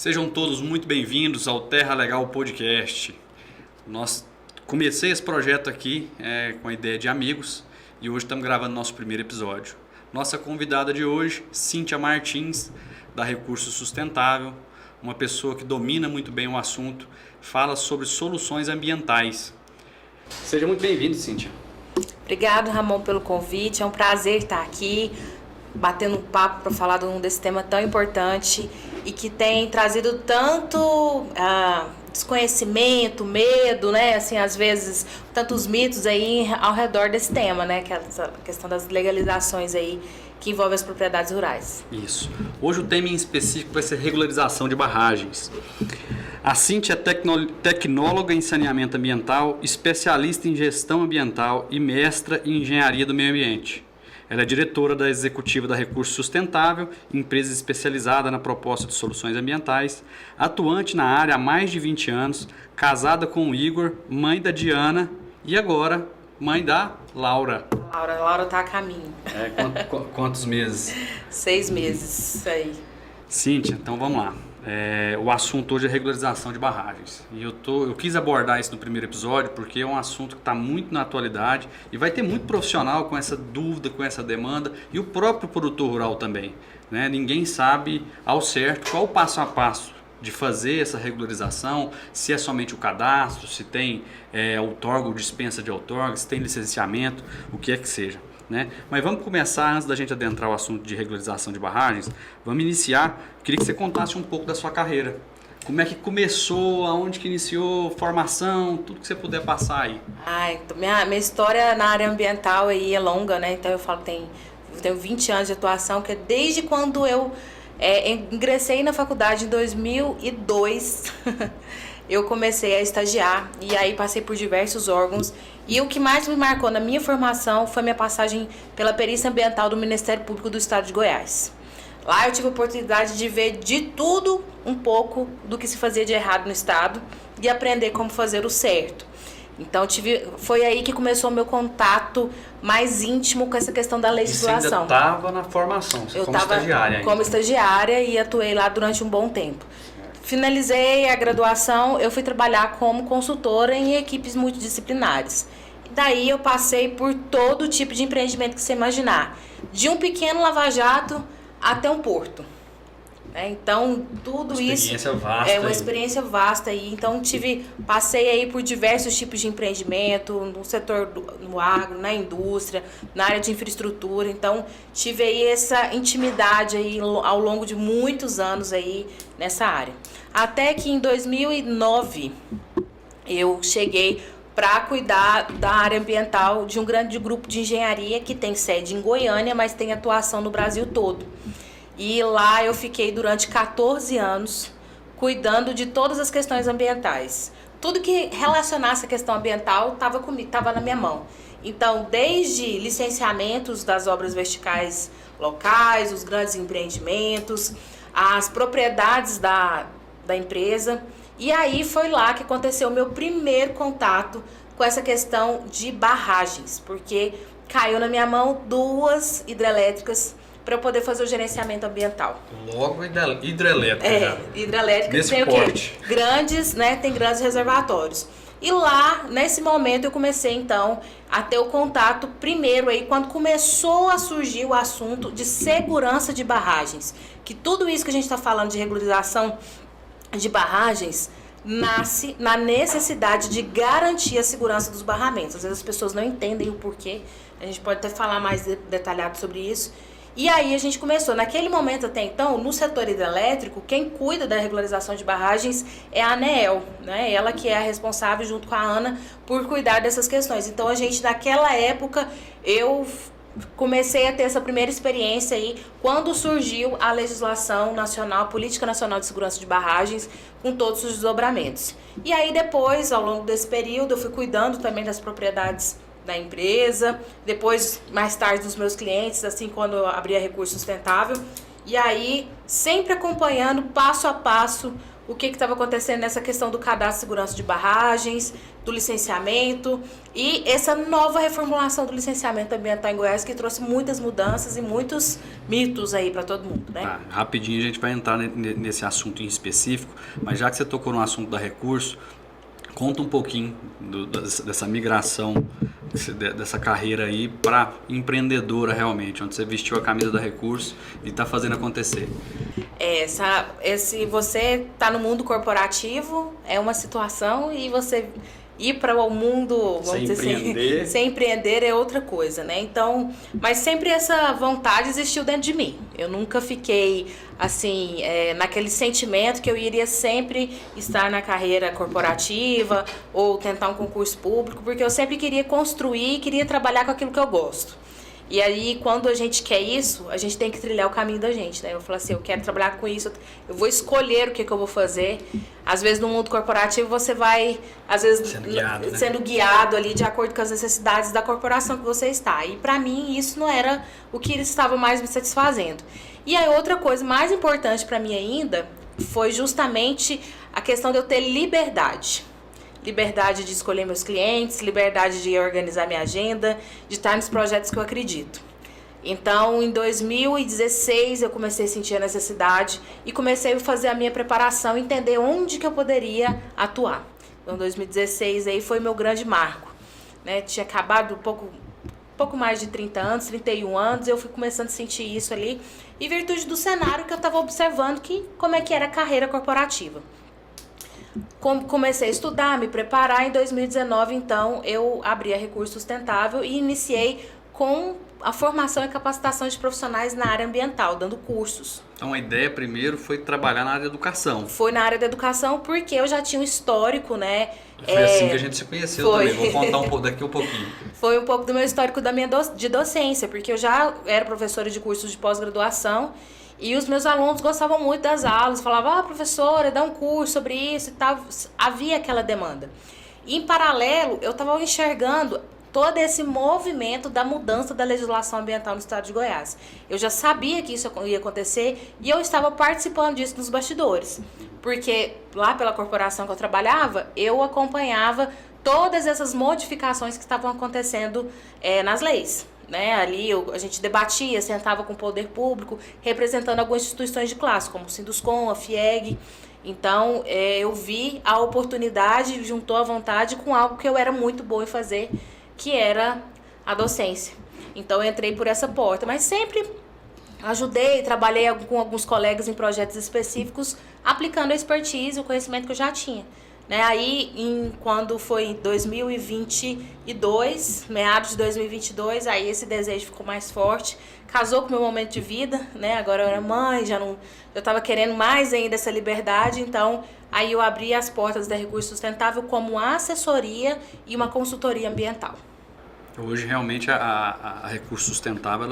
Sejam todos muito bem-vindos ao Terra Legal Podcast. Comecei esse projeto aqui com a ideia de amigos e hoje estamos gravando nosso primeiro episódio. Nossa convidada de hoje, Cíntia Martins, da Recurso Sustentável, uma pessoa que domina muito bem o assunto, fala sobre soluções ambientais. Seja muito bem-vindo, Cíntia. Obrigado, Ramon, pelo convite. É um prazer estar aqui, batendo um papo para falar desse tema tão importante e que tem trazido tanto desconhecimento, medo, né? Assim, às vezes, tantos mitos aí ao redor desse tema, né? Que é essa questão das legalizações aí que envolve as propriedades rurais. Isso. Hoje o tema em específico vai ser regularização de barragens. A Cíntia é tecnóloga em saneamento ambiental, especialista em gestão ambiental e mestra em engenharia do meio ambiente. Ela é diretora da executiva da Recurso Sustentável, empresa especializada na proposta de soluções ambientais, atuante na área há mais de 20 anos, casada com o Igor, mãe da Diana e agora mãe da Laura. Laura está a caminho. Quantos meses? 6 meses, isso aí. Cíntia, então vamos lá. O assunto hoje é regularização de barragens. E eu quis abordar isso no primeiro episódio porque é um assunto que está muito na atualidade e vai ter muito profissional com essa dúvida, com essa demanda e o próprio produtor rural também, né? Ninguém sabe ao certo qual o passo a passo de fazer essa regularização, se é somente o cadastro, se tem outorga ou dispensa de outorga, se tem licenciamento, o que é que seja. Né? Mas vamos começar, antes da gente adentrar o assunto de regularização de barragens, vamos iniciar. Queria que você contasse um pouco da sua carreira. Como é que começou, aonde que iniciou, formação, tudo que você puder passar aí. Minha história na área ambiental aí é longa, né? Então eu falo que tenho 20 anos de atuação, que é desde quando eu ingressei na faculdade em 2002. Eu comecei a estagiar e aí passei por diversos órgãos. E o que mais me marcou na minha formação foi minha passagem pela perícia ambiental do Ministério Público do Estado de Goiás. Lá eu tive a oportunidade de ver de tudo um pouco do que se fazia de errado no Estado e aprender como fazer o certo. Então foi aí que começou o meu contato mais íntimo com essa questão da legislação. Você ainda estava na formação, eu estava como estagiária e atuei lá durante um bom tempo. Finalizei a graduação, eu fui trabalhar como consultora em equipes multidisciplinares. Daí eu passei por todo tipo de empreendimento que você imaginar, de um pequeno lava-jato até um porto. Então, tudo isso é uma experiência vasta aí. Então, passei aí por diversos tipos de empreendimento, no setor no agro, na indústria, na área de infraestrutura. Então, tive aí essa intimidade aí ao longo de muitos anos aí nessa área. Até que em 2009 eu cheguei para cuidar da área ambiental de um grande grupo de engenharia que tem sede em Goiânia, mas tem atuação no Brasil todo. E lá eu fiquei durante 14 anos cuidando de todas as questões ambientais. Tudo que relacionasse a questão ambiental estava comigo, estava na minha mão. Então, desde licenciamentos das obras verticais locais, os grandes empreendimentos, as propriedades da empresa. E aí foi lá que aconteceu o meu primeiro contato com essa questão de barragens, porque caiu na minha mão 2 hidrelétricas para eu poder fazer o gerenciamento ambiental. Logo hidrelétrica. Hidrelétrica nesse tem porte. O quê? Grandes, né? Tem grandes reservatórios. E lá, nesse momento, eu comecei então a ter o contato primeiro aí, quando começou a surgir o assunto de segurança de barragens. Que tudo isso que a gente está falando de regularização de barragens nasce na necessidade de garantir a segurança dos barramentos. Às vezes as pessoas não entendem o porquê. A gente pode até falar mais detalhado sobre isso. E aí a gente começou, naquele momento até então, no setor hidrelétrico, quem cuida da regularização de barragens é a ANEEL, né? Ela que é a responsável, junto com a ANA, por cuidar dessas questões. Então a gente, naquela época, eu comecei a ter essa primeira experiência aí, quando surgiu a legislação nacional, a Política Nacional de Segurança de Barragens, com todos os desdobramentos. E aí depois, ao longo desse período, eu fui cuidando também das propriedades da empresa, depois, mais tarde, dos meus clientes, assim, quando eu abri a Recurso Sustentável, e aí, sempre acompanhando, passo a passo, o que estava acontecendo nessa questão do cadastro de segurança de barragens, do licenciamento e essa nova reformulação do licenciamento ambiental em Goiás que trouxe muitas mudanças e muitos mitos aí para todo mundo, né? Tá, rapidinho a gente vai entrar nesse assunto em específico, mas já que você tocou no assunto da Recurso, conta um pouquinho dessa migração, dessa carreira aí para empreendedora realmente, onde você vestiu a camisa da Recurso e está fazendo acontecer. Você tá no mundo corporativo, é uma situação, e você ir para o mundo, vamos dizer assim, sem empreender é outra coisa, né? Então, mas sempre essa vontade existiu dentro de mim. Eu nunca fiquei assim, naquele sentimento que eu iria sempre estar na carreira corporativa ou tentar um concurso público, porque eu sempre queria construir, queria trabalhar com aquilo que eu gosto. E aí, quando a gente quer isso, a gente tem que trilhar o caminho da gente, né? Eu falo assim, eu quero trabalhar com isso, eu vou escolher o que eu vou fazer. Às vezes, no mundo corporativo, você vai, às vezes, sendo guiado ali de acordo com as necessidades da corporação que você está. E, para mim, isso não era o que estava mais me satisfazendo. E aí, outra coisa mais importante para mim ainda foi justamente a questão de eu ter liberdade. Liberdade de escolher meus clientes, liberdade de organizar minha agenda, de estar nos projetos que eu acredito. Então, em 2016, eu comecei a sentir a necessidade e comecei a fazer a minha preparação, entender onde que eu poderia atuar. Então, 2016 aí foi meu grande marco, né? Tinha acabado pouco mais de 30 anos, 31 anos, eu fui começando a sentir isso ali, em virtude do cenário que eu estava observando, como é que era a carreira corporativa. Comecei a estudar, me preparar. Em 2019, então, eu abri a Recurso Sustentável e iniciei com a formação e capacitação de profissionais na área ambiental, dando cursos. Então, a ideia primeiro foi trabalhar na área da educação. Foi na área da educação porque eu já tinha um histórico, né? Foi assim que a gente se conheceu também. Vou contar daqui um pouquinho. Foi um pouco do meu histórico de docência, porque eu já era professora de cursos de pós-graduação. E os meus alunos gostavam muito das aulas, falavam, professora, dá um curso sobre isso e tal. Havia aquela demanda. E, em paralelo, eu estava enxergando todo esse movimento da mudança da legislação ambiental no estado de Goiás. Eu já sabia que isso ia acontecer e eu estava participando disso nos bastidores. Porque lá pela corporação que eu trabalhava, eu acompanhava todas essas modificações que estavam acontecendo nas leis. Né? Ali a gente debatia, sentava com o poder público, representando algumas instituições de classe, como o Sinduscom, a FIEG. Então, eu vi a oportunidade, juntou a vontade com algo que eu era muito boa em fazer, que era a docência. Então, eu entrei por essa porta, mas sempre ajudei, trabalhei com alguns colegas em projetos específicos, aplicando a expertise, o conhecimento que eu já tinha. Né? Aí, quando foi em 2022, meados de 2022, aí esse desejo ficou mais forte, casou com o meu momento de vida, né? Agora eu era mãe, eu estava querendo mais ainda essa liberdade, então aí eu abri as portas da Recurso Sustentável como uma assessoria e uma consultoria ambiental. Hoje, realmente, a Recurso Sustentável,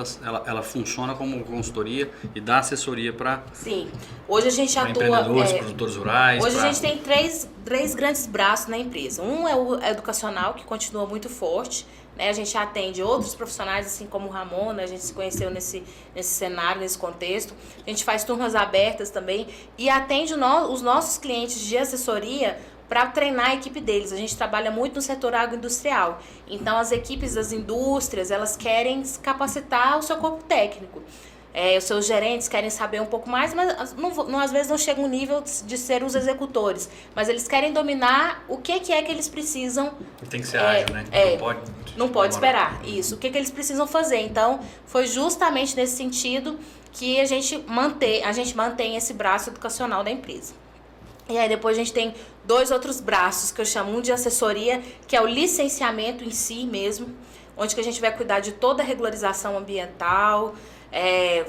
ela funciona como consultoria e dá assessoria para... Sim. Hoje a gente atua... empreendedores, produtores rurais... Hoje a gente tem três grandes braços na empresa. Um é o educacional, que continua muito forte. Né? A gente atende outros profissionais, assim como o Ramon, né? A gente se conheceu nesse cenário, nesse contexto. A gente faz turmas abertas também e atende os nossos clientes de assessoria para treinar a equipe deles. A gente trabalha muito no setor agroindustrial. Então, as equipes das indústrias, elas querem capacitar o seu corpo técnico. Os seus gerentes querem saber um pouco mais, mas às vezes não chegam no nível de ser os executores. Mas eles querem dominar o que é que eles precisam... Tem que ser ágil, né? Não pode esperar. Isso. O que eles precisam fazer. Então, foi justamente nesse sentido que a gente mantém esse braço educacional da empresa. E aí depois a gente tem 2 outros braços que eu chamo, um de assessoria, que é o licenciamento em si mesmo, onde que a gente vai cuidar de toda a regularização ambiental,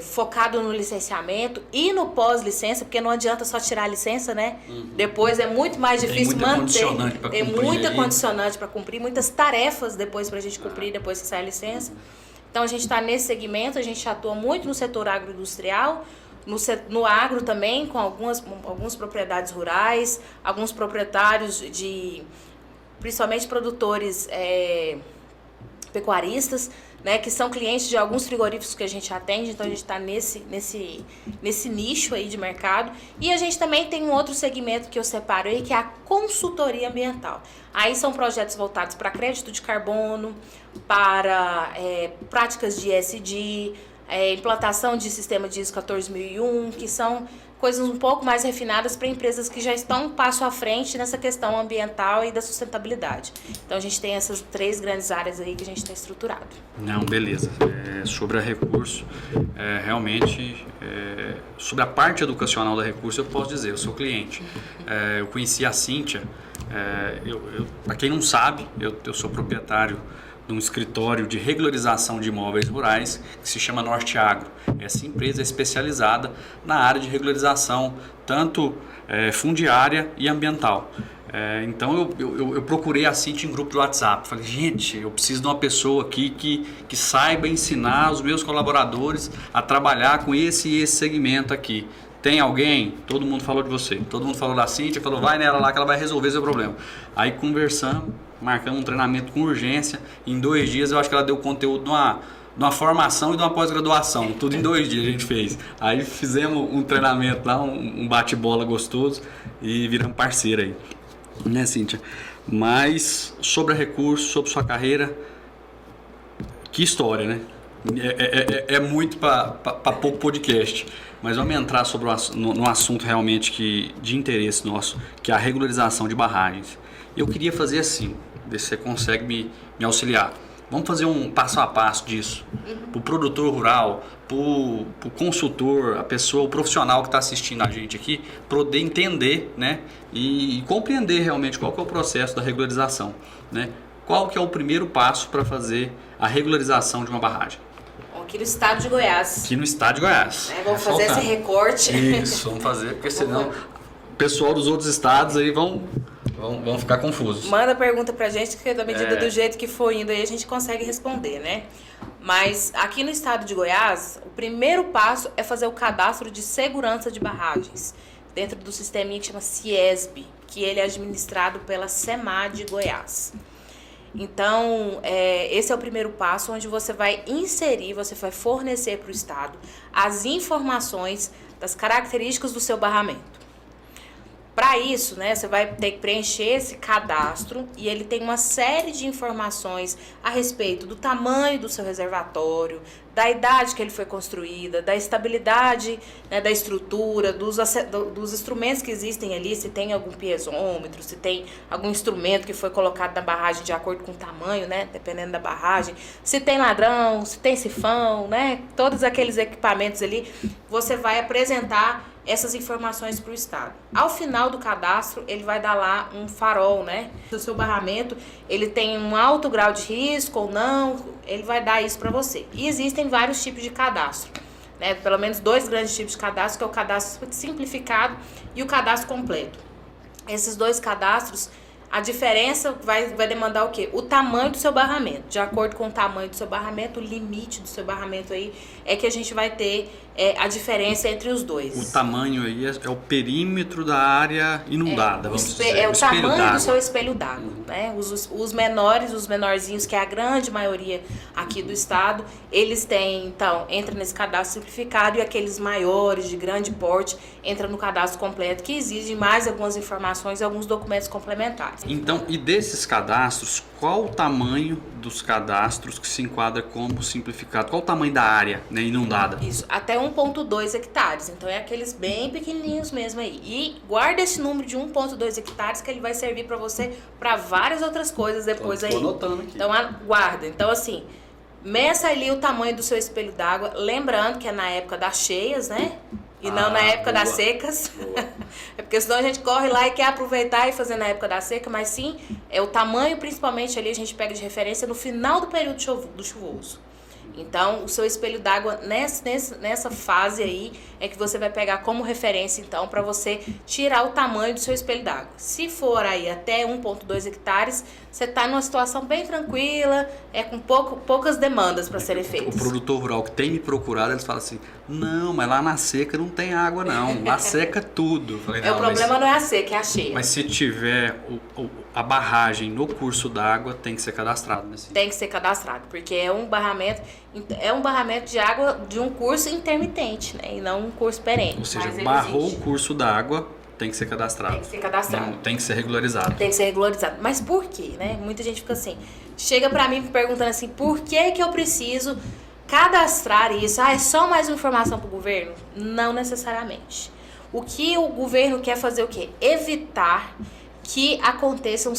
focado no licenciamento e no pós-licença, porque não adianta só tirar a licença, né? Uhum. Depois é muito mais difícil manter. Tem muita condicionante para cumprir, muitas tarefas depois para a gente cumprir depois que sai a licença. Então a gente está nesse segmento, a gente atua muito no setor agroindustrial, no agro também, com algumas propriedades rurais, alguns proprietários principalmente produtores pecuaristas, né, que são clientes de alguns frigoríficos que a gente atende, então a gente está nesse nicho aí de mercado. E a gente também tem um outro segmento que eu separo aí, que é a consultoria ambiental. Aí são projetos voltados para crédito de carbono, para práticas de ESG, implantação de sistema de ISO 14001, que são coisas um pouco mais refinadas para empresas que já estão um passo à frente nessa questão ambiental e da sustentabilidade. Então a gente tem essas 3 grandes áreas aí que a gente está estruturado. Não, beleza. Sobre a Recurso, realmente, sobre a parte educacional da Recurso, eu posso dizer, eu sou cliente. Eu conheci a Cíntia, para quem não sabe, eu sou proprietário de um escritório de regularização de imóveis rurais que se chama Norte Agro. Essa empresa é especializada na área de regularização, tanto fundiária e ambiental. Então eu procurei a Cíntia em grupo de WhatsApp. Falei, gente, eu preciso de uma pessoa aqui que saiba ensinar os meus colaboradores a trabalhar com esse e esse segmento aqui. Tem alguém? Todo mundo falou de você. Todo mundo falou da Cíntia, falou, vai nela lá que ela vai resolver seu problema. Aí conversamos, marcamos um treinamento com urgência. Em 2 dias eu acho que ela deu conteúdo de uma formação e de uma pós-graduação. Tudo em 2 dias a gente fez. Aí fizemos um treinamento lá, um bate-bola gostoso e viramos parceiro aí. Né, Cíntia? Mas sobre a Recurso, sobre sua carreira, que história, né? É muito para pouco podcast. Mas vamos entrar sobre no assunto realmente de interesse nosso, que é a regularização de barragens. Eu queria fazer assim, ver se você consegue me auxiliar. Vamos fazer um passo a passo disso. Para o produtor rural, para o consultor, a pessoa, o profissional que está assistindo a gente aqui, poder entender, né, e compreender realmente qual que é o processo da regularização. Né? Qual que é o primeiro passo para fazer a regularização de uma barragem? Aqui no estado de Goiás. Aqui no estado de Goiás. Vamos fazer esse recorte. Isso, vamos fazer, porque senão o pessoal dos outros estados aí vão ficar confusos. Manda pergunta pra gente, que da medida do jeito que for indo aí a gente consegue responder, né? Mas aqui no estado de Goiás, o primeiro passo é fazer o cadastro de segurança de barragens, dentro do sisteminha que chama CIESB, que ele é administrado pela SEMAD Goiás. Então, esse é o primeiro passo, onde você vai inserir, você vai fornecer para o Estado as informações das características do seu barramento. Para isso, né, você vai ter que preencher esse cadastro e ele tem uma série de informações a respeito do tamanho do seu reservatório, da idade que ele foi construída, da estabilidade, né, da estrutura, dos instrumentos que existem ali, se tem algum piezômetro, se tem algum instrumento que foi colocado na barragem de acordo com o tamanho, né, dependendo da barragem, se tem ladrão, se tem sifão, né, todos aqueles equipamentos ali, você vai apresentar essas informações para o Estado. Ao final do cadastro, ele vai dar lá um farol, né? Se o seu barramento ele tem um alto grau de risco ou não, ele vai dar isso para você. E existem vários tipos de cadastro, né? Pelo menos 2 grandes tipos de cadastro, que é o cadastro simplificado e o cadastro completo. Esses 2 cadastros, a diferença vai demandar o quê? O tamanho do seu barramento. De acordo com o tamanho do seu barramento, o limite do seu barramento aí, é que a gente vai ter a diferença entre os 2. O tamanho aí é o perímetro da área inundada, vamos dizer. É o tamanho do seu espelho d'água. Né? Os menores, os menorzinhos, que é a grande maioria aqui do estado, eles têm, então, entra nesse cadastro simplificado, e aqueles maiores, de grande porte, entra no cadastro completo, que exige mais algumas informações e alguns documentos complementares. Então, e desses cadastros, qual o tamanho dos cadastros que se enquadra como simplificado? Qual o tamanho da área, né, inundada? Isso, até 1,2 hectares. Então, é aqueles bem pequenininhos mesmo aí. E guarda esse número de 1,2 hectares, que ele vai servir para você para várias outras coisas depois aí. Tô anotando aqui. Então, guarda. Então, assim, meça ali o tamanho do seu espelho d'água. Lembrando que é na época das cheias, né? E não na época das secas. É porque senão a gente corre lá e quer aproveitar e fazer na época da seca, mas sim, é o tamanho, principalmente ali a gente pega de referência no final do período do chuvoso. Então, o seu espelho d'água nessa fase aí é que você vai pegar como referência, então, para você tirar o tamanho do seu espelho d'água. Se for aí até 1,2 hectares, você está numa situação bem tranquila, com poucas demandas para serem feitas. O produtor rural que tem me procurado, eles falam assim, não, mas lá na seca não tem água não, lá seca tudo. Eu falei, o problema não é a seca, é a cheia. Mas se tiver a barragem no curso d'água tem que ser cadastrada, né? Tem que ser cadastrado, porque é um barramento de água de um curso intermitente, né? E não um curso perene. Ou seja, barrou o curso d'água, tem que ser cadastrado. Tem que ser cadastrado. Não, tem que ser regularizado. Tem que ser regularizado. Mas por quê, né? Muita gente fica assim, chega pra mim perguntando assim, por que que eu preciso cadastrar isso? Ah, é só mais uma informação pro governo? Não necessariamente. O que o governo quer fazer o quê? Evitar que aconteçam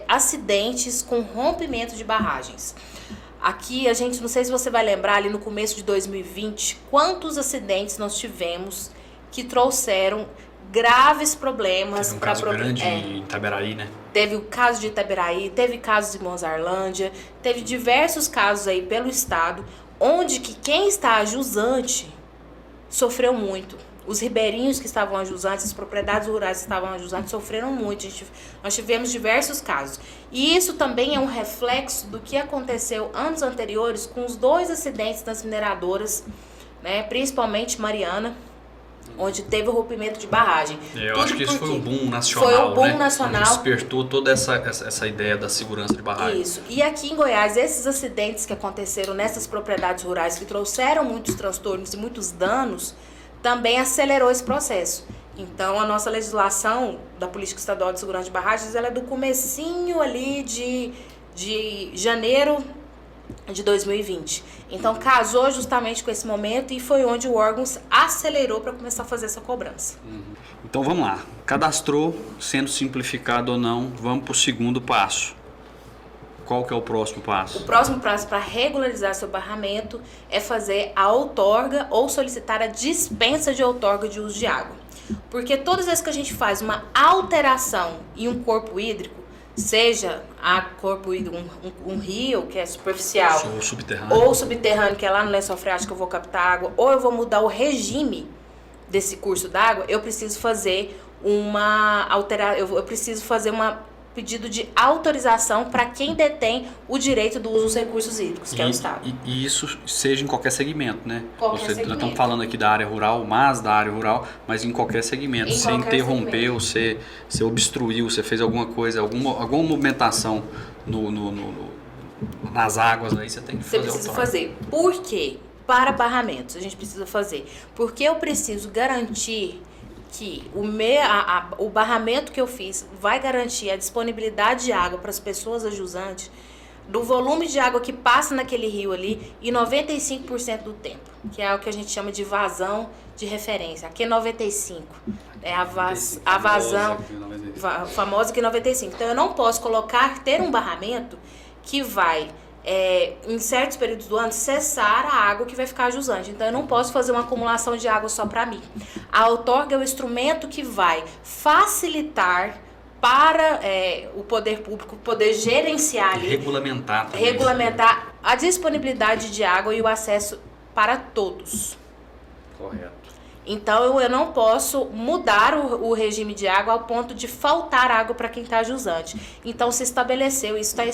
acidentes com rompimento de barragens. Aqui, a gente, não sei se você vai lembrar, ali no começo de 2020, quantos acidentes nós tivemos que trouxeram graves problemas. Teve um caso grande em Itaberaí, né? Teve o caso de Itaberaí, teve casos de Mozarlândia, teve diversos casos aí pelo estado, onde que quem está jusante sofreu muito. Os ribeirinhos que estavam ajusantes, as propriedades rurais que estavam ajusantes sofreram muito. Nós tivemos diversos casos. E isso também é um reflexo do que aconteceu anos anteriores com os 2 acidentes das mineradoras, né, principalmente Mariana, onde teve o rompimento de barragem. Eu acho que isso foi um boom nacional, foi um boom né? nacional. Despertou toda essa ideia da segurança de barragem. Isso. E aqui em Goiás, esses acidentes que aconteceram nessas propriedades rurais que trouxeram muitos transtornos e muitos danos, também acelerou esse processo. Então, a nossa legislação da Política Estadual de Segurança de Barragens, ela é do comecinho ali de janeiro de 2020. Então, casou justamente com esse momento e foi onde o órgão acelerou para começar a fazer essa cobrança. Então, vamos lá. Cadastrou, sendo simplificado ou não, vamos para o segundo passo. Qual que é o próximo passo? O próximo passo para regularizar seu barramento é fazer a outorga ou solicitar a dispensa de outorga de uso de água. Porque todas as vezes que a gente faz uma alteração em um corpo hídrico, seja corpo hídrico, um rio, que é superficial, ou subterrâneo, que é lá no lençol freático que eu vou captar água, ou eu vou mudar o regime desse curso d'água, eu preciso fazer eu preciso fazer pedido de autorização para quem detém o direito do uso dos recursos hídricos, que é o Estado. E isso seja em qualquer segmento, né? Segmento. Nós estamos falando aqui da área rural, mas em qualquer segmento. Você interrompeu, você obstruiu, você fez alguma coisa, alguma movimentação nas águas, aí você tem que fazer. Você precisa fazer. Por quê? Para barramentos, a gente precisa fazer. Porque eu preciso garantir que o barramento que eu fiz vai garantir a disponibilidade de água para as pessoas ajusantes, do volume de água que passa naquele rio ali, e 95% do tempo, que é o que a gente chama de vazão de referência. Aqui é 95%. É a vazão famosa que é 95%. Então eu não posso ter um barramento que vai, em certos períodos do ano, cessar a água que vai ficar jusante. Então eu não posso fazer uma acumulação de água só para mim. A outorga é o instrumento que vai facilitar para o poder público poder gerenciar ali, regulamentar a disponibilidade de água e o acesso para todos. Correto. Então eu não posso mudar o regime de água ao ponto de faltar água para quem está jusante. Então se estabeleceu, isso está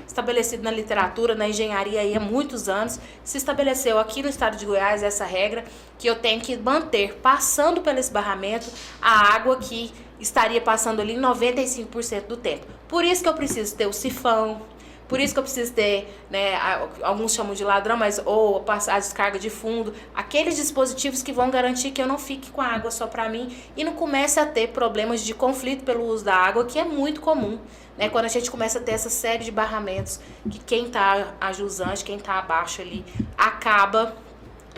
estabelecido na literatura, na engenharia aí há muitos anos, se estabeleceu aqui no estado de Goiás essa regra que eu tenho que manter passando pelo esbarramento a água que estaria passando ali 95% do tempo. Por isso que eu preciso ter o sifão, por isso que eu preciso ter, né, alguns chamam de ladrão, ou a descarga de fundo, aqueles dispositivos que vão garantir que eu não fique com a água só para mim e não comece a ter problemas de conflito pelo uso da água, que é muito comum, né, quando a gente começa a ter essa série de barramentos, que quem está ajusante, quem está abaixo ali, acaba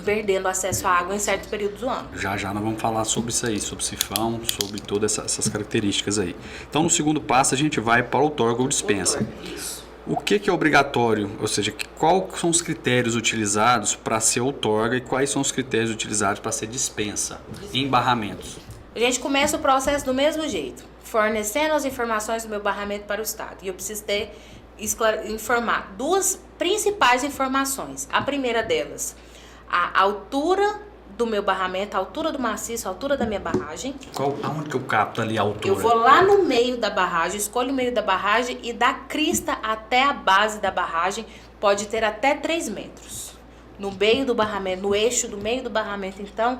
perdendo acesso à água em certos períodos do ano. Já nós vamos falar sobre isso aí, sobre sifão, sobre todas essas características aí. Então, no segundo passo, a gente vai para o outorga ou dispensa. Isso. O que é obrigatório? Ou seja, quais são os critérios utilizados para ser outorga e quais são os critérios utilizados para ser dispensa em barramentos? A gente começa o processo do mesmo jeito, fornecendo as informações do meu barramento para o Estado. E eu preciso informar 2 principais informações. A primeira delas, a altura do meu barramento, a altura do maciço, a altura da minha barragem. Aonde que eu capto ali a altura? Eu vou lá no meio da barragem, escolho o meio da barragem e da crista até a base da barragem pode ter até 3 metros. No meio do barramento, no eixo do meio do barramento, então,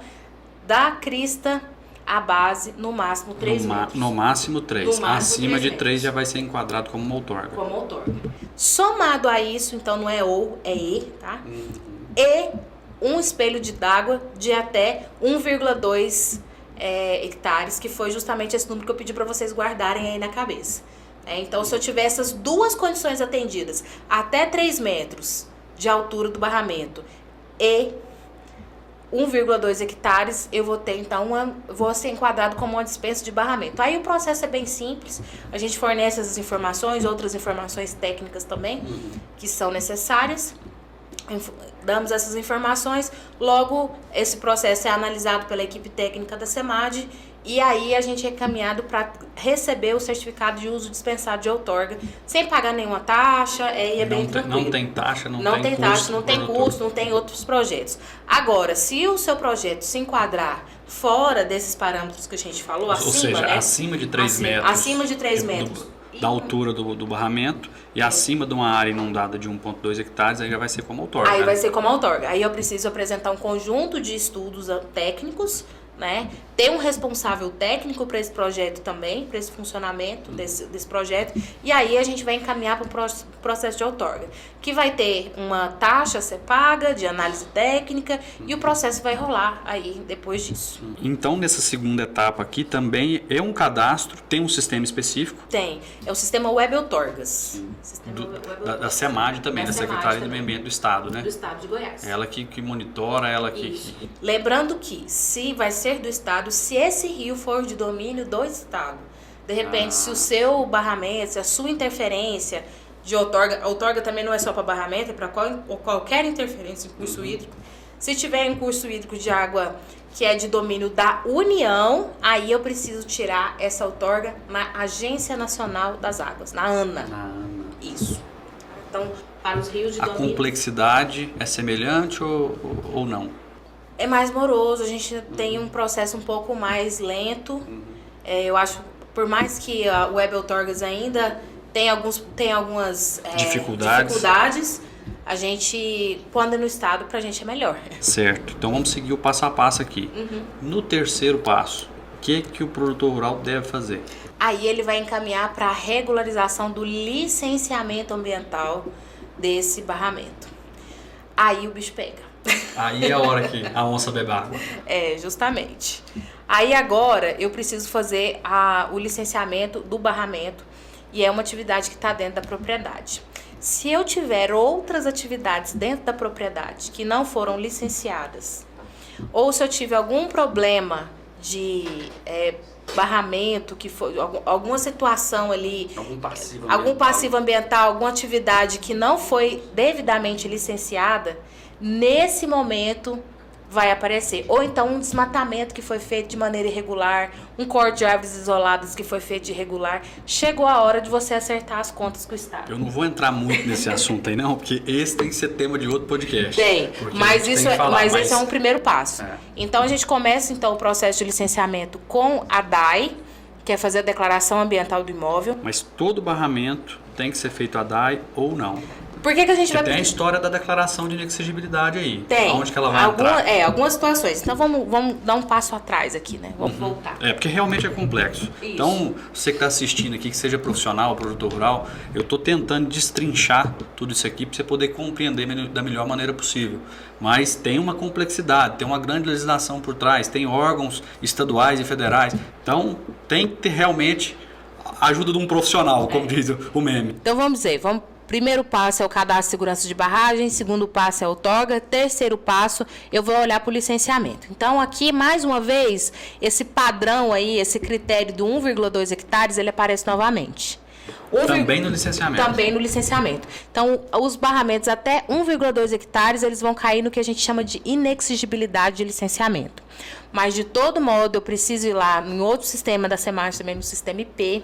da crista a base no máximo 3 metros. No máximo 3. No máximo Acima 3 de metros. 3 já vai ser enquadrado como uma outorga. Como outorga. Somado a isso, então não é ou, é e, tá? E um espelho d'água de até 1,2 hectares, que foi justamente esse número que eu pedi para vocês guardarem aí na cabeça. Então, se eu tiver essas duas condições atendidas, até 3 metros de altura do barramento e 1,2 hectares, eu vou ter, então, vou ser enquadrado como uma dispensa de barramento. Aí o processo é bem simples, a gente fornece essas informações, outras informações técnicas também, que são necessárias. Damos essas informações, logo esse processo é analisado pela equipe técnica da SEMAD e aí a gente é encaminhado para receber o certificado de uso dispensado de outorga, sem pagar nenhuma taxa, e é bem tranquilo. Não tem taxa, não tem taxa, custo. não tem custo, não tem outros projetos. Agora, se o seu projeto se enquadrar fora desses parâmetros que a gente falou, Ou acima, seja, né? acima de 3 metros. Acima de 3 metros. Da altura do barramento e acima de uma área inundada de 1,2 hectares, aí já vai ser como outorga. Aí vai ser como outorga. Aí eu preciso apresentar um conjunto de estudos técnicos, né? Ter um responsável técnico para esse projeto também, para esse funcionamento desse projeto. E aí a gente vai encaminhar para o processo de outorga, que vai ter uma taxa a ser paga de análise técnica e o processo vai rolar aí depois disso. Então, nessa segunda etapa aqui também é um cadastro, tem um sistema específico? Tem. É o sistema Web Outorgas. Da SEMAD também, da Secretaria do Meio Ambiente do Estado, né? Do Estado de Goiás. Ela que monitora, ela que... Lembrando que, se vai ser do Estado, se esse rio for de domínio do Estado, de repente, se o seu barramento, se a sua interferência de outorga também não é só para barramento, é para qualquer interferência em curso hídrico. Se tiver em curso hídrico de água que é de domínio da União, aí eu preciso tirar essa outorga na Agência Nacional das Águas, na ANA. Isso. Então, para os rios de domínio... A complexidade é semelhante ou não? É mais moroso, a gente tem um processo um pouco mais lento. Eu acho, por mais que a Web Outorgas ainda tem algumas dificuldades, a gente, quando é no Estado, pra gente é melhor. Certo, então vamos seguir o passo a passo aqui. No terceiro passo, o que o produtor rural deve fazer? Aí ele vai encaminhar para a regularização do licenciamento ambiental desse barramento. Aí o bicho pega. Aí é a hora que a onça bebe água. Justamente. Aí agora eu preciso fazer o licenciamento do barramento e é uma atividade que está dentro da propriedade. Se eu tiver outras atividades dentro da propriedade que não foram licenciadas, ou se eu tiver algum problema de barramento, que foi alguma situação ali, algum passivo ambiental, alguma atividade que não foi devidamente licenciada, nesse momento vai aparecer. Ou então um desmatamento que foi feito de maneira irregular, um corte de árvores isoladas que foi feito de irregular. Chegou a hora de você acertar as contas com o Estado. Eu não vou entrar muito nesse assunto aí não, porque esse tem que ser tema de outro podcast. Tem, mas esse é um primeiro passo. Então a gente começa o processo de licenciamento com a DAI, que é fazer a declaração ambiental do imóvel. Mas todo barramento tem que ser feito a DAI ou não? Por que a gente vai... Tem a história da declaração de inexigibilidade aí. Tem. Onde que ela vai entrar? Algumas situações. Então vamos dar um passo atrás aqui, né? Vamos voltar. Porque realmente é complexo. Isso. Então, você que está assistindo aqui, que seja profissional, produtor rural, eu estou tentando destrinchar tudo isso aqui para você poder compreender da melhor maneira possível. Mas tem uma complexidade, tem uma grande legislação por trás, tem órgãos estaduais e federais. Então, tem que ter realmente a ajuda de um profissional, como diz o meme. Então vamos dizer, primeiro passo é o cadastro de segurança de barragem, segundo passo é a outorga, terceiro passo eu vou olhar para o licenciamento. Então aqui, mais uma vez, esse padrão aí, esse critério do 1,2 hectares, ele aparece novamente. Também no licenciamento. Também no licenciamento. Então, os barramentos até 1,2 hectares, eles vão cair no que a gente chama de inexigibilidade de licenciamento. Mas, de todo modo, eu preciso ir lá em outro sistema da SEMAD, também no sistema IP,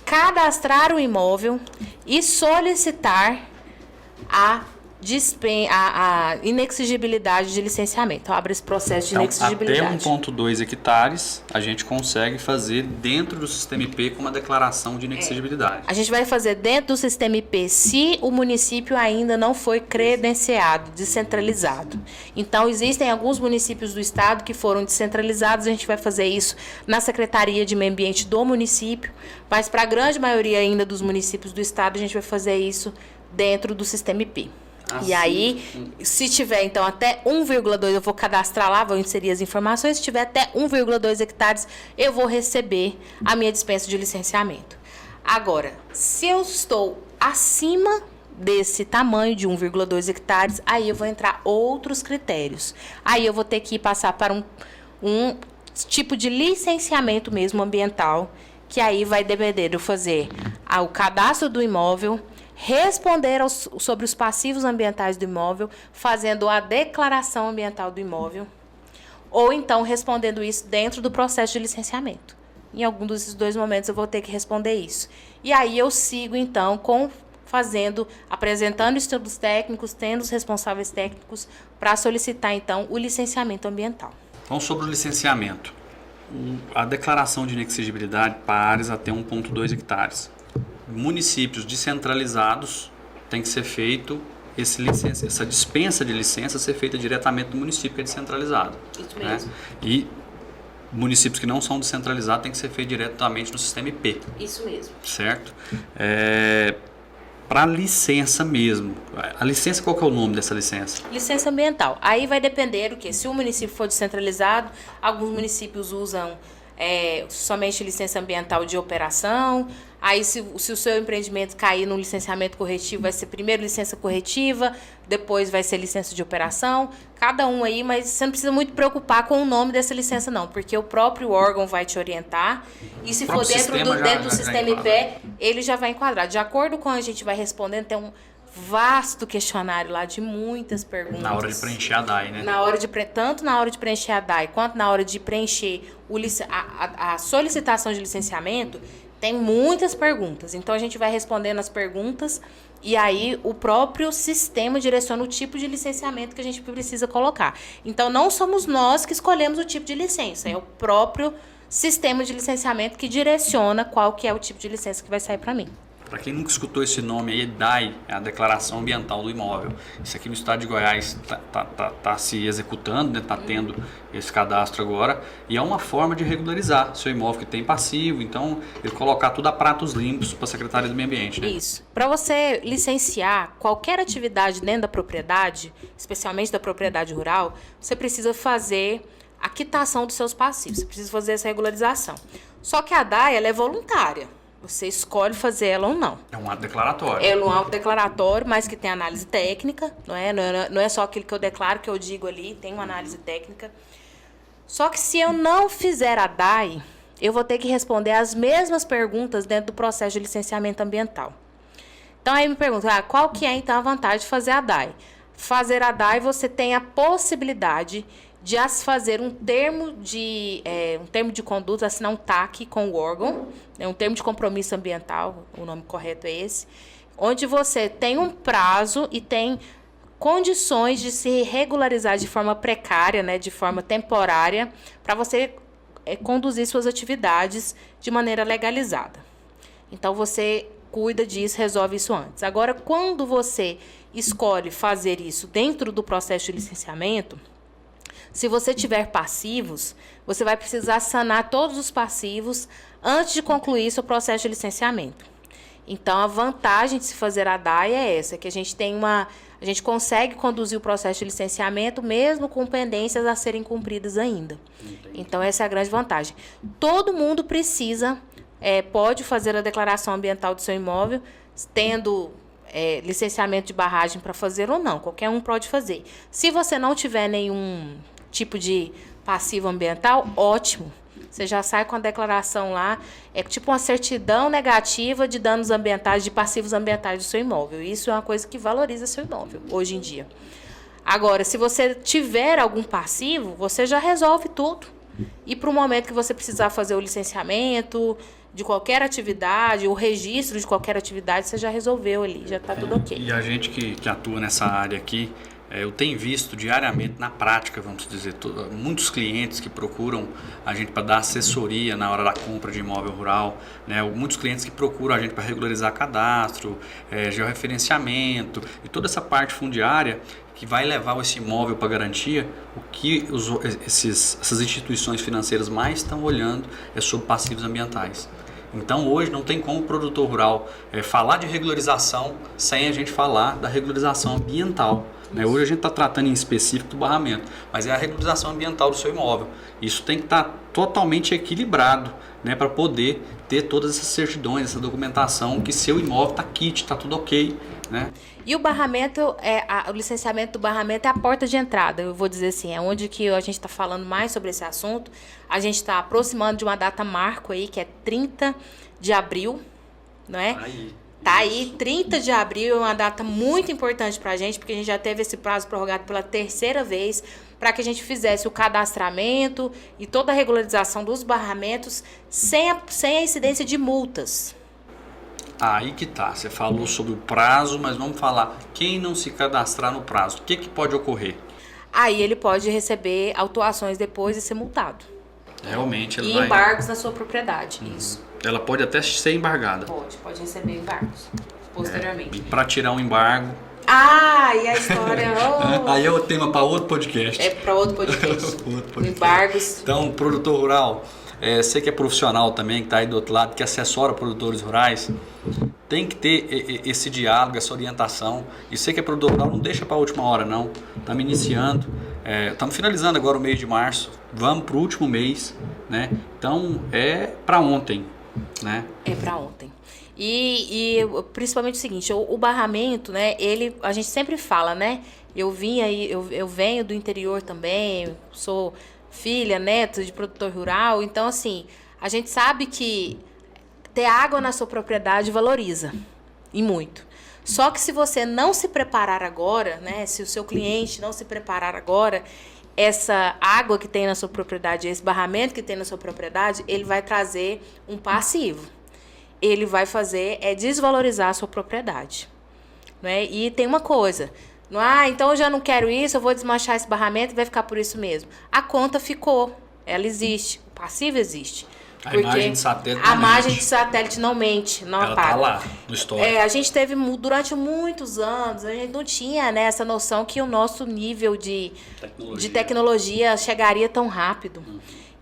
cadastrar o imóvel e solicitar a a inexigibilidade de licenciamento. Então, abre esse processo de inexigibilidade. Até 1,2 hectares, a gente consegue fazer dentro do sistema IP com uma declaração de inexigibilidade. A gente vai fazer dentro do sistema IP se o município ainda não foi credenciado, descentralizado. Então, existem alguns municípios do estado que foram descentralizados, a gente vai fazer isso na Secretaria de Meio Ambiente do município, mas para a grande maioria ainda dos municípios do estado, a gente vai fazer isso dentro do sistema IP. E aí, se tiver, então, até 1,2, eu vou cadastrar lá, vou inserir as informações. Se tiver até 1,2 hectares, eu vou receber a minha dispensa de licenciamento. Agora, se eu estou acima desse tamanho de 1,2 hectares, aí eu vou entrar outros critérios. Aí eu vou ter que passar para um tipo de licenciamento mesmo ambiental, que aí vai depender de eu fazer o cadastro do imóvel, responder sobre os passivos ambientais do imóvel, fazendo a declaração ambiental do imóvel, ou então respondendo isso dentro do processo de licenciamento. Em algum desses dois momentos eu vou ter que responder isso. E aí eu sigo, então, apresentando estudos técnicos, tendo os responsáveis técnicos para solicitar, então, o licenciamento ambiental. Então, sobre o licenciamento, a declaração de inexigibilidade para áreas até 1,2 hectares. Municípios descentralizados tem que ser feito essa dispensa de licença ser feita diretamente do município que é descentralizado. Isso mesmo. Né? E municípios que não são descentralizados tem que ser feito diretamente no sistema IP. Isso mesmo. Certo? Para licença mesmo. A licença, qual que é o nome dessa licença? Licença ambiental. Aí vai depender se o município for descentralizado, alguns municípios usam somente licença ambiental de operação. Aí, se o seu empreendimento cair no licenciamento corretivo, vai ser primeiro licença corretiva, depois vai ser licença de operação. Cada um aí, mas você não precisa muito preocupar com o nome dessa licença, não, porque o próprio órgão vai te orientar. E se for dentro do sistema IP, ele já vai enquadrar. De acordo com a gente vai respondendo, tem um vasto questionário lá de muitas perguntas. Na hora de preencher a DAI, né? Tanto na hora de preencher a DAI, quanto na hora de preencher a solicitação de licenciamento, tem muitas perguntas. Então, a gente vai respondendo as perguntas e aí o próprio sistema direciona o tipo de licenciamento que a gente precisa colocar. Então, não somos nós que escolhemos o tipo de licença, é o próprio sistema de licenciamento que direciona qual que é o tipo de licença que vai sair para mim. Para quem nunca escutou esse nome aí, DAI, é a Declaração Ambiental do Imóvel. Isso aqui no estado de Goiás tá se executando, está tendo esse cadastro agora. E é uma forma de regularizar seu imóvel que tem passivo. Então, ele colocar tudo a pratos limpos para a Secretaria do Meio Ambiente. Né? Isso. Para você licenciar qualquer atividade dentro da propriedade, especialmente da propriedade rural, você precisa fazer a quitação dos seus passivos. Você precisa fazer essa regularização. Só que a DAI ela é voluntária. Você escolhe fazer ela ou não. É um ato declaratório. É um ato declaratório, mas que tem análise técnica, não é só aquilo que eu declaro, que eu digo ali, tem uma análise técnica. Só que se eu não fizer a DAI, eu vou ter que responder as mesmas perguntas dentro do processo de licenciamento ambiental. Então, aí me pergunta, qual que é, então, a vantagem de fazer a DAI? Fazer a DAI, você tem a possibilidade de fazer um termo de conduta, assinar um TAC com o órgão, um termo de compromisso ambiental, o nome correto é esse, onde você tem um prazo e tem condições de se regularizar de forma precária, né, de forma temporária, para você conduzir suas atividades de maneira legalizada. Então, você cuida disso, resolve isso antes. Agora, quando você escolhe fazer isso dentro do processo de licenciamento, se você tiver passivos, você vai precisar sanar todos os passivos antes de concluir seu processo de licenciamento. Então, a vantagem de se fazer a DAI é essa, que a gente consegue conduzir o processo de licenciamento mesmo com pendências a serem cumpridas ainda. Entendi. Então, essa é a grande vantagem. Todo mundo pode fazer a declaração ambiental do seu imóvel, tendo licenciamento de barragem para fazer ou não. Qualquer um pode fazer. Se você não tiver nenhum tipo de passivo ambiental, ótimo. Você já sai com a declaração lá, é tipo uma certidão negativa de danos ambientais, de passivos ambientais do seu imóvel. Isso é uma coisa que valoriza seu imóvel, hoje em dia. Agora, se você tiver algum passivo, você já resolve tudo. E para o momento que você precisar fazer o licenciamento, de qualquer atividade, o registro de qualquer atividade, você já resolveu ali, já está tudo ok. E a gente que atua nessa área aqui, eu tenho visto diariamente, na prática, vamos dizer, muitos clientes que procuram a gente para dar assessoria na hora da compra de imóvel rural, né? Muitos clientes que procuram a gente para regularizar cadastro, georreferenciamento e toda essa parte fundiária que vai levar esse imóvel para garantia. O que essas instituições financeiras mais estão olhando é sobre passivos ambientais. Então hoje não tem como o produtor rural falar de regularização sem a gente falar da regularização ambiental. Hoje a gente está tratando em específico do barramento, mas é a regularização ambiental do seu imóvel. Isso tem que estar totalmente equilibrado, né, para poder ter todas essas certidões, essa documentação que seu imóvel está kit, está tudo ok. Né? E o barramento, o licenciamento do barramento é a porta de entrada, eu vou dizer assim, é onde que a gente está falando mais sobre esse assunto. A gente está aproximando de uma data marco aí, que é 30 de abril, não é? Tá aí, 30 de abril é uma data muito importante para a gente, porque a gente já teve esse prazo prorrogado pela terceira vez, para que a gente fizesse o cadastramento e toda a regularização dos barramentos sem a incidência de multas. Aí que tá, você falou sobre o prazo, mas vamos falar, quem não se cadastrar no prazo, o que pode ocorrer? Aí ele pode receber autuações depois e ser multado. Realmente ela e vai... embargos na sua propriedade, isso. Ela pode até ser embargada. Pode receber embargos posteriormente. E para tirar um embargo... E a história... Aí é o tema para outro podcast. É para outro podcast. Embargos. Então, produtor rural, você que é profissional também, que está aí do outro lado, que assessora produtores rurais, tem que ter esse diálogo, essa orientação. E você que é produtor rural, não deixa para a última hora, não. Estamos iniciando, estamos finalizando agora o mês de março, vamos para o último mês, né? Então, é para ontem, né? É para ontem. E principalmente o seguinte, o barramento, né, a gente sempre fala, né? Eu venho do interior também, sou filha, neta de produtor rural, então assim, a gente sabe que ter água na sua propriedade valoriza, e muito. Só que se você não se preparar agora, né, se o seu cliente não se preparar agora, essa água que tem na sua propriedade, esse barramento que tem na sua propriedade, ele vai trazer um passivo. Ele vai fazer desvalorizar a sua propriedade. Né? E tem uma coisa, então eu já não quero isso, eu vou desmanchar esse barramento e vai ficar por isso mesmo. A conta ficou, ela existe, o passivo existe. A imagem de satélite não mente. A imagem de satélite não mente, não ela apaga. Ela está lá, no histórico. A gente teve, durante muitos anos, a gente não tinha, né, essa noção que o nosso nível de tecnologia chegaria tão rápido.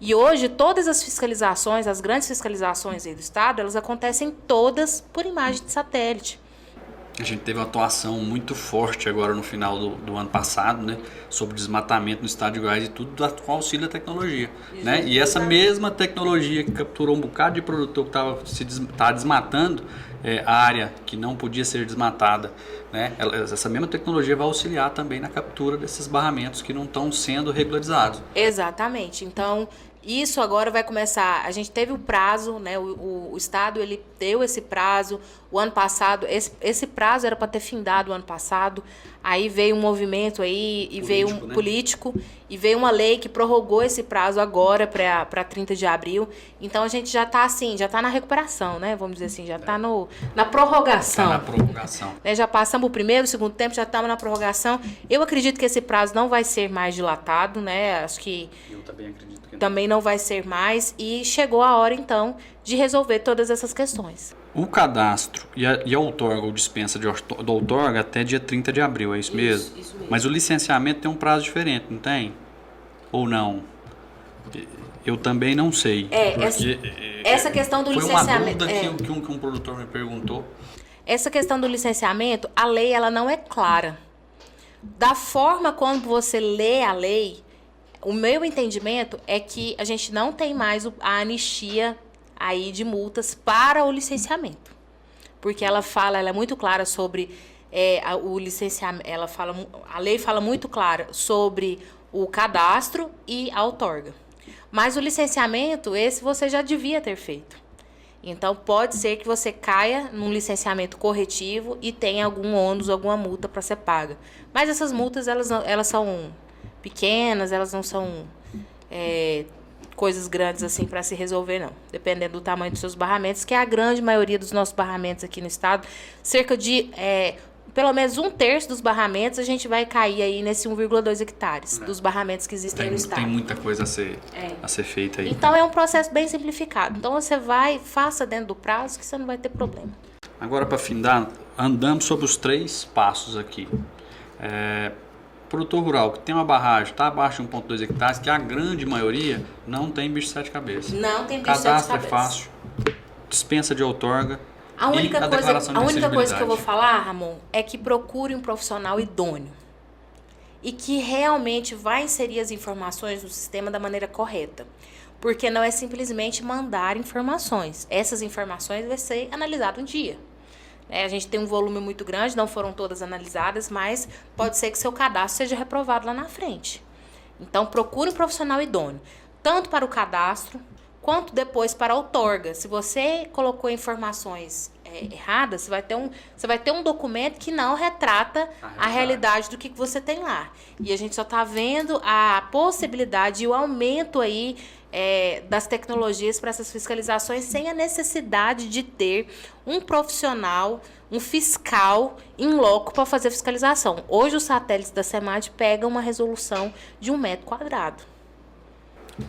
E hoje, todas as fiscalizações, as grandes fiscalizações aí do Estado, elas acontecem todas por imagem de satélite. A gente teve uma atuação muito forte agora no final do ano passado, né, sobre desmatamento no estado de Goiás e tudo com auxílio da tecnologia. Né? E essa mesma tecnologia que capturou um bocado de produtor que estava desmatando a área que não podia ser desmatada, né? Essa mesma tecnologia vai auxiliar também na captura desses barramentos que não estão sendo regularizados. Exatamente. Então, isso agora vai começar. A gente teve o prazo, né? O Estado ele deu esse prazo. O ano passado, esse prazo era para ter findado o ano passado. Aí veio um movimento aí e veio um político e veio uma lei que prorrogou esse prazo agora para 30 de abril. Então a gente já está assim, já está na recuperação, né? Vamos dizer assim, já está na prorrogação. Está na prorrogação. Né? Já passamos o primeiro, o segundo tempo, já estamos na prorrogação. Eu acredito que esse prazo não vai ser mais dilatado, né? Acho que eu também acredito que também não vai ser mais. E chegou a hora, então, de resolver todas essas questões. O cadastro e a outorga ou dispensa do outorga até dia 30 de abril, é isso mesmo? Isso mesmo. Mas o licenciamento tem um prazo diferente, não tem? Ou não? Eu também não sei. Essa questão do licenciamento... Foi uma dúvida que um produtor me perguntou. Essa questão do licenciamento, a lei ela não é clara. Da forma como você lê a lei, o meu entendimento é que a gente não tem mais a anistia aí de multas para o licenciamento. Porque ela é muito clara sobre o licenciamento, a lei fala muito clara sobre o cadastro e a outorga. Mas o licenciamento, esse você já devia ter feito. Então, pode ser que você caia num licenciamento corretivo e tenha algum ônus, alguma multa para ser paga. Mas essas multas, elas são pequenas, elas não são coisas grandes assim para se resolver, não. Dependendo do tamanho dos seus barramentos, que é a grande maioria dos nossos barramentos aqui no estado, cerca de pelo menos 1/3 dos barramentos a gente vai cair aí nesse 1,2 hectares dos barramentos que existem no estado. Tem muita coisa a ser feita aí. Então é um processo bem simplificado. Então você faça dentro do prazo que você não vai ter problema. Agora, para findar, andamos sobre os 3 passos aqui. Produtor rural que tem uma barragem, está abaixo de 1,2 hectares, que a grande maioria não tem bicho de 7 cabeças. Não tem bicho de 7 Cadastro cabeças. é fácil, dispensa de outorga. A única coisa que eu vou de falar, Ramon, é que procure um profissional idôneo e que realmente vai inserir as informações no sistema da maneira correta. Porque não é simplesmente mandar informações. Essas informações vão ser analisadas um dia. A gente tem um volume muito grande, não foram todas analisadas, mas pode ser que seu cadastro seja reprovado lá na frente. Então, procure um profissional idôneo, tanto para o cadastro, quanto depois para a outorga. Se você colocou informações erradas, você vai ter um documento que não retrata a realidade do que você tem lá. E a gente só está vendo a possibilidade e o aumento aí das tecnologias para essas fiscalizações sem a necessidade de ter um profissional, um fiscal em loco para fazer fiscalização. Hoje os satélites da SEMAD pegam uma resolução de 1 metro quadrado.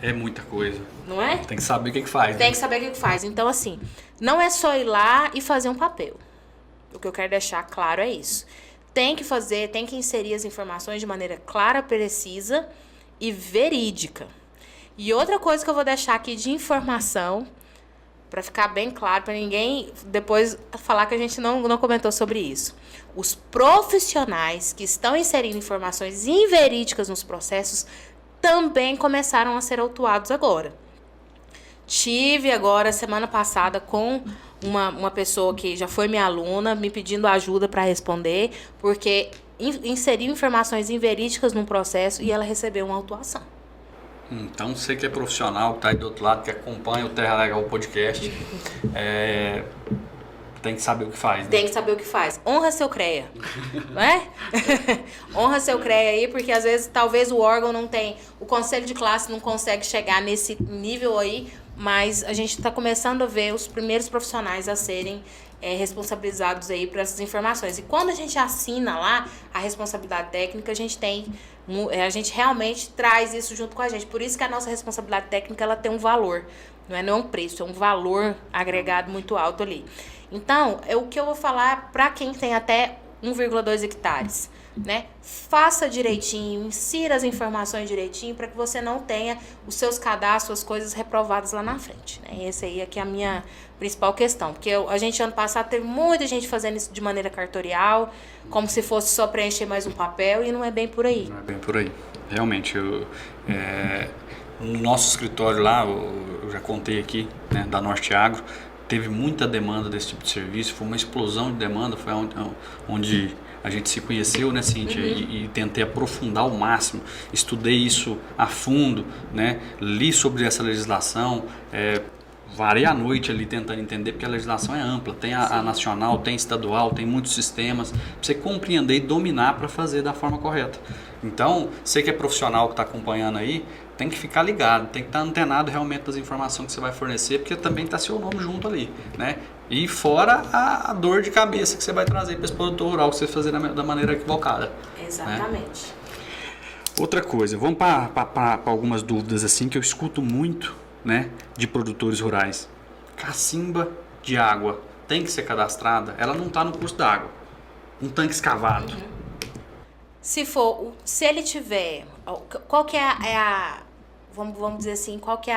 É muita coisa. Não é? Tem que saber o que faz. Tem que saber o que faz. Então, assim, não é só ir lá e fazer um papel. O que eu quero deixar claro é isso. Tem que inserir as informações de maneira clara, precisa e verídica. E outra coisa que eu vou deixar aqui de informação, para ficar bem claro, para ninguém depois falar que a gente não comentou sobre isso. Os profissionais que estão inserindo informações inverídicas nos processos também começaram a ser autuados agora. Tive agora, semana passada, com uma pessoa que já foi minha aluna, me pedindo ajuda para responder, porque inseriu informações inverídicas num processo e ela recebeu uma autuação. Então, você que é profissional, que está aí do outro lado, que acompanha o Terra Legal Podcast, tem que saber o que faz, né? Tem que saber o que faz. Honra seu CREA, não é? Honra seu CREA aí, porque às vezes talvez o órgão não tem, o conselho de classe não consegue chegar nesse nível aí, mas a gente está começando a ver os primeiros profissionais a serem responsabilizados aí por essas informações. E quando a gente assina lá a responsabilidade técnica, a gente realmente traz isso junto com a gente. Por isso que a nossa responsabilidade técnica ela tem um valor, não é um preço, é um valor agregado muito alto ali. Então, o que eu vou falar para quem tem até 1,2 hectares, né? Faça direitinho, insira as informações direitinho para que você não tenha os seus cadastros, as coisas reprovadas lá na frente, né? Essa aí é que é a minha principal questão, porque a gente ano passado teve muita gente fazendo isso de maneira cartorial, como se fosse só preencher mais um papel, e não é bem por aí. Não é bem por aí. Realmente, no nosso escritório lá, eu já contei aqui, né, da Norte Agro, teve muita demanda desse tipo de serviço, foi uma explosão de demanda, foi onde a gente se conheceu, né, Cíntia, e tentei aprofundar ao máximo, estudei isso a fundo, né, li sobre essa legislação, varei a noite ali tentando entender, porque a legislação é ampla, tem a nacional, tem estadual, tem muitos sistemas, para você compreender e dominar para fazer da forma correta. Então, você que é profissional que está acompanhando aí, tem que ficar ligado, tem que estar antenado realmente das informações que você vai fornecer, porque também está seu nome junto ali, né? E fora a dor de cabeça que você vai trazer para esse produtor rural, que você fazer da maneira equivocada. Exatamente. Né? Outra coisa, vamos para algumas dúvidas assim que eu escuto muito, né, de produtores rurais. Cacimba de água tem que ser cadastrada? Ela não está no curso d'água. Um tanque escavado. Se ele tiver, qual que é vamos dizer assim, qual que é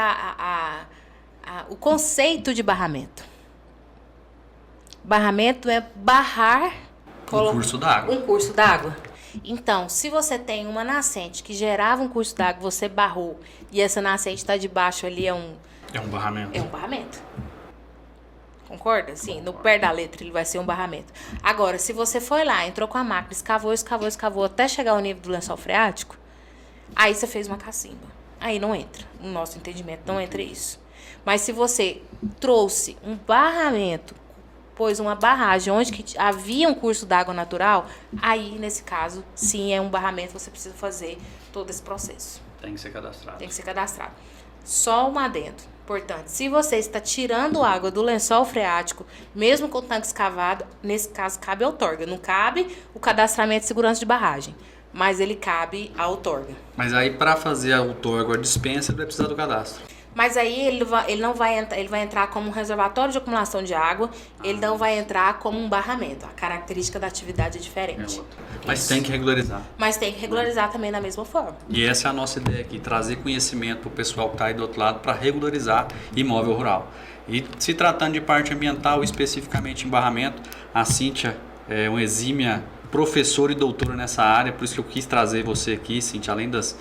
o conceito de barramento? Barramento é barrar um curso d'água. Um curso d'água. Então, se você tem uma nascente que gerava um curso d'água, você barrou, e essa nascente está debaixo ali, é um barramento. É um barramento. Concorda? Sim, no pé da letra ele vai ser um barramento. Agora, se você foi lá, entrou com a máquina, escavou, até chegar ao nível do lençol freático, aí você fez uma cacimba. Aí não entra. No nosso entendimento, não entra isso. Mas se você trouxe um barramento, pôs uma barragem onde que havia um curso d'água natural, aí, nesse caso, sim, é um barramento, você precisa fazer todo esse processo. Tem que ser cadastrado. Tem que ser cadastrado. Só um adendo. Portanto, se você está tirando água do lençol freático, mesmo com o tanque escavado, nesse caso cabe a outorga. Não cabe o cadastramento de segurança de barragem, mas ele cabe a outorga. Mas aí para fazer a outorga, a dispensa, ele vai precisar do cadastro. Mas aí ele não vai entrar, ele vai entrar como um reservatório de acumulação de água, ele não vai entrar como um barramento. A característica da atividade é diferente. Mas tem que regularizar. Mas tem que regularizar também da mesma forma. E essa é a nossa ideia aqui, trazer conhecimento para o pessoal que está aí do outro lado para regularizar imóvel rural. E se tratando de parte ambiental, especificamente em barramento, a Cíntia é uma exímia professora e doutora nessa área, por isso que eu quis trazer você aqui, Cíntia, além das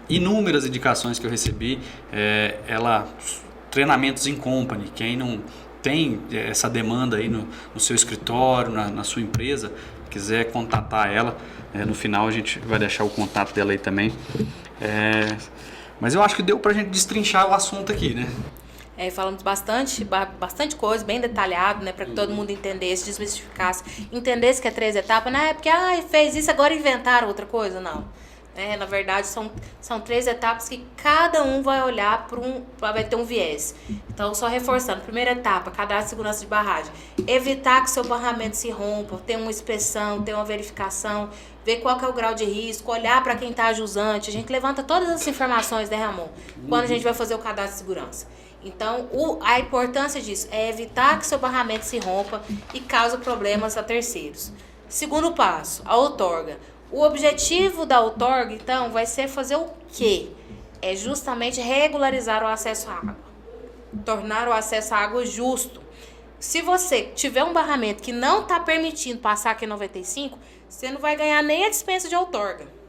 inúmeras indicações que eu recebi, treinamentos em company, quem não tem essa demanda aí no seu escritório, na sua empresa, quiser contatar ela, no final a gente vai deixar o contato dela aí também. Mas eu acho que deu pra gente destrinchar o assunto aqui, né? Falamos bastante coisa, bem detalhado, né, para que todo mundo entendesse, desmistificasse, entendesse que é 3 etapas, não é porque fez isso, agora inventaram outra coisa, não. Na verdade, são 3 etapas que cada um vai olhar vai ter um viés. Então, só reforçando, primeira etapa, cadastro de segurança de barragem. Evitar que seu barramento se rompa, ter uma inspeção, ter uma verificação, ver qual que é o grau de risco, olhar para quem está jusante. A gente levanta todas essas informações, né, Ramon? Quando a gente vai fazer o cadastro de segurança. Então, a importância disso é evitar que seu barramento se rompa e cause problemas a terceiros. Segundo passo, a outorga. O objetivo da outorga, então, vai ser fazer o quê? É justamente regularizar o acesso à água. Tornar o acesso à água justo. Se você tiver um barramento que não está permitindo passar aqui 95, você não vai ganhar nem a dispensa de outorga.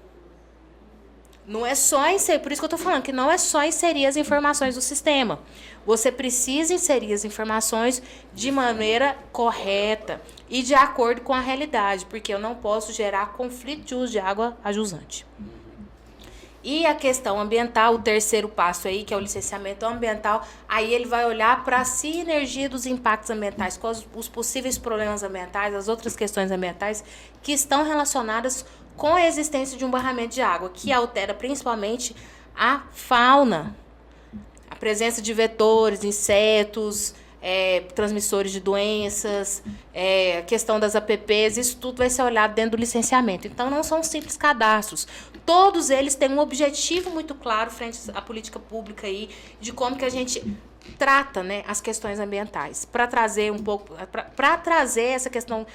Não é só inserir, por isso que eu estou falando que não é só inserir as informações do sistema. Você precisa inserir as informações de maneira correta e de acordo com a realidade, porque eu não posso gerar conflito de uso de água a jusante. E a questão ambiental, o terceiro passo aí, que é o licenciamento ambiental, aí ele vai olhar para a sinergia dos impactos ambientais, quais os possíveis problemas ambientais, as outras questões ambientais que estão relacionadas com a existência de um barramento de água, que altera principalmente a fauna, a presença de vetores, insetos, transmissores de doenças, a questão das APPs, isso tudo vai ser olhado dentro do licenciamento. Então, não são simples cadastros. Todos eles têm um objetivo muito claro frente à política pública aí, de como que a gente trata, né, as questões ambientais, para trazer para trazer essa questão